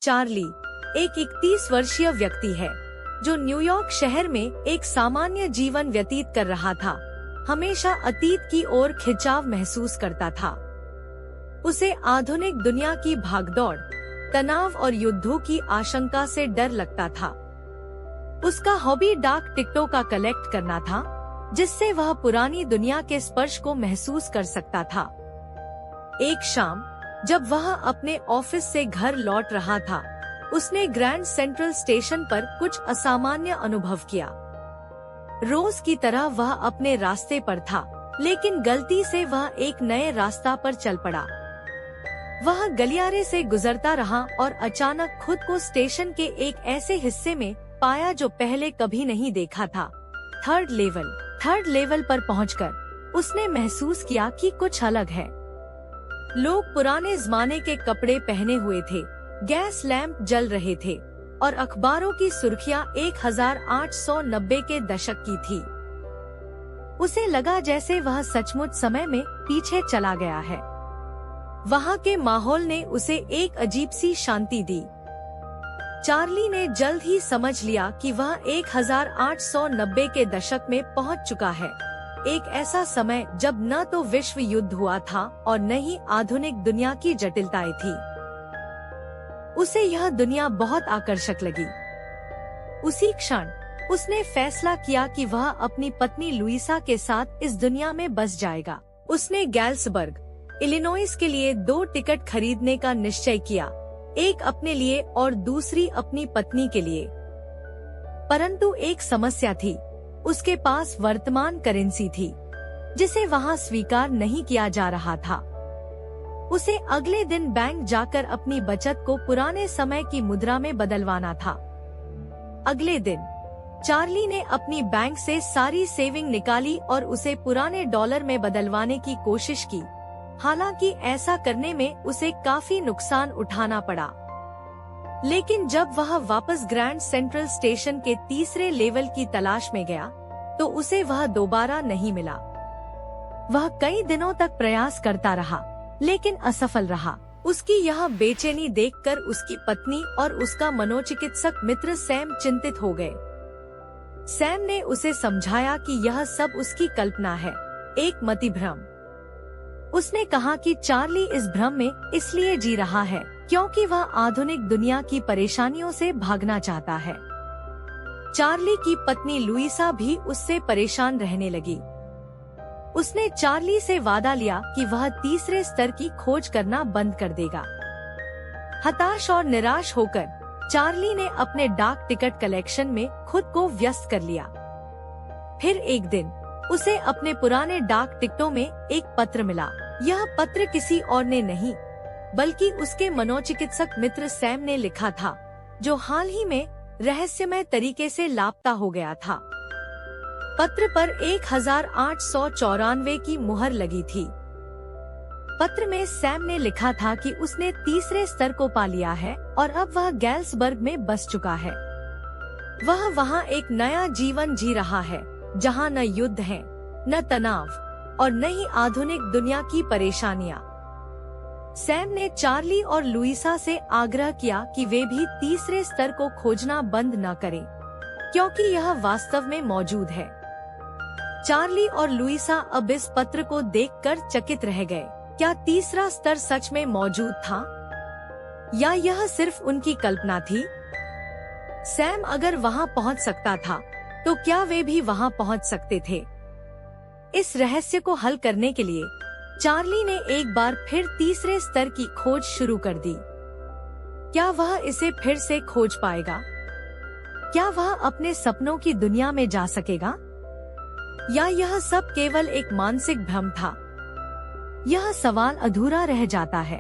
Charlie एक 31 वर्षीय व्यक्ति है जो न्यूयॉर्क शहर में एक सामान्य जीवन व्यतीत कर रहा था। हमेशा अतीत की ओर खिंचाव महसूस करता था। उसे आधुनिक दुनिया की भागदौड़, तनाव और युद्धों की आशंका से डर लगता था। उसका हॉबी डाक टिकटों का कलेक्ट करना था, जिससे वह पुरानी दुनिया के स्पर्श को महसूस कर सकता था। एक शाम जब वह अपने ऑफिस से घर लौट रहा था, उसने ग्रैंड सेंट्रल स्टेशन पर कुछ असामान्य अनुभव किया। रोज की तरह वह अपने रास्ते पर था, लेकिन गलती से वह एक नए रास्ता पर चल पड़ा। वह गलियारे से गुजरता रहा और अचानक खुद को स्टेशन के एक ऐसे हिस्से में पाया जो पहले कभी नहीं देखा था। थर्ड लेवल पर पहुंचकर उसने महसूस किया कि कुछ अलग है। लोग पुराने जमाने के कपड़े पहने हुए थे, गैस लैंप जल रहे थे और अखबारों की सुर्खियां 1890 के दशक की थी। उसे लगा जैसे वह सचमुच समय में पीछे चला गया है। वहाँ के माहौल ने उसे एक अजीब सी शांति दी। चार्ली ने जल्द ही समझ लिया कि वह 1890 के दशक में पहुंच चुका है। एक ऐसा समय जब न तो विश्व युद्ध हुआ था और न ही आधुनिक दुनिया की जटिलताएं थी। उसे यह दुनिया बहुत आकर्षक लगी। उसी क्षण उसने फैसला किया कि वह अपनी पत्नी लुइसा के साथ इस दुनिया में बस जाएगा। उसने गैल्सबर्ग, इलिनॉइस के लिए 2 टिकट खरीदने का निश्चय किया, एक अपने लिए और दूसरी अपनी पत्नी के लिए। परंतु एक समस्या थी, उसके पास वर्तमान करेंसी थी, जिसे वहाँ स्वीकार नहीं किया जा रहा था। उसे अगले दिन बैंक जाकर अपनी बचत को पुराने समय की मुद्रा में बदलवाना था। अगले दिन चार्ली ने अपनी बैंक से सारी सेविंग निकाली और उसे पुराने डॉलर में बदलवाने की कोशिश की। हालांकि ऐसा करने में उसे काफी नुकसान उठाना पड़ा। लेकिन जब वह वापस ग्रैंड सेंट्रल स्टेशन के तीसरे लेवल की तलाश में गया, तो उसे वह दोबारा नहीं मिला। वह कई दिनों तक प्रयास करता रहा, लेकिन असफल रहा। उसकी यह बेचैनी देखकर उसकी पत्नी और उसका मनोचिकित्सक मित्र सैम चिंतित हो गए। सैम ने उसे समझाया कि यह सब उसकी कल्पना है, एक मतिभ्रम। उसने कहा कि चार्ली इस भ्रम में इसलिए जी रहा है क्योंकि वह आधुनिक दुनिया की परेशानियों से भागना चाहता है। चार्ली की पत्नी लुइसा भी उससे परेशान रहने लगी। उसने चार्ली से वादा लिया कि वह तीसरे स्तर की खोज करना बंद कर देगा। हताश और निराश होकर चार्ली ने अपने डाक टिकट कलेक्शन में खुद को व्यस्त कर लिया। फिर एक दिन उसे अपने पुराने डाक टिकटों में एक पत्र मिला। यह पत्र किसी और ने नहीं, बल्कि उसके मनोचिकित्सक मित्र सैम ने लिखा था, जो हाल ही में रहस्यमय तरीके से लापता हो गया था। पत्र पर 1894 की मुहर लगी थी। पत्र में सैम ने लिखा था कि उसने तीसरे स्तर को पा लिया है और अब वह गैल्सबर्ग में बस चुका है। वह वहाँ एक नया जीवन जी रहा है, जहाँ न युद्ध है, न तनाव और न ही आधुनिक दुनिया की परेशानियाँ। सैम ने चार्ली और लुइसा से आग्रह किया कि वे भी तीसरे स्तर को खोजना बंद न करें, क्योंकि यह वास्तव में मौजूद है। चार्ली और लुइसा अब इस पत्र को देखकर चकित रह गए। क्या तीसरा स्तर सच में मौजूद था, या यह सिर्फ उनकी कल्पना थी? सैम अगर वहां पहुंच सकता था, तो क्या वे भी वहां पहुंच सकते थे? इस रहस्य को हल करने के लिए चार्ली ने एक बार फिर तीसरे स्तर की खोज शुरू कर दी। क्या वह इसे फिर से खोज पाएगा? क्या वह अपने सपनों की दुनिया में जा सकेगा, या यह सब केवल एक मानसिक भ्रम था? यह सवाल अधूरा रह जाता है।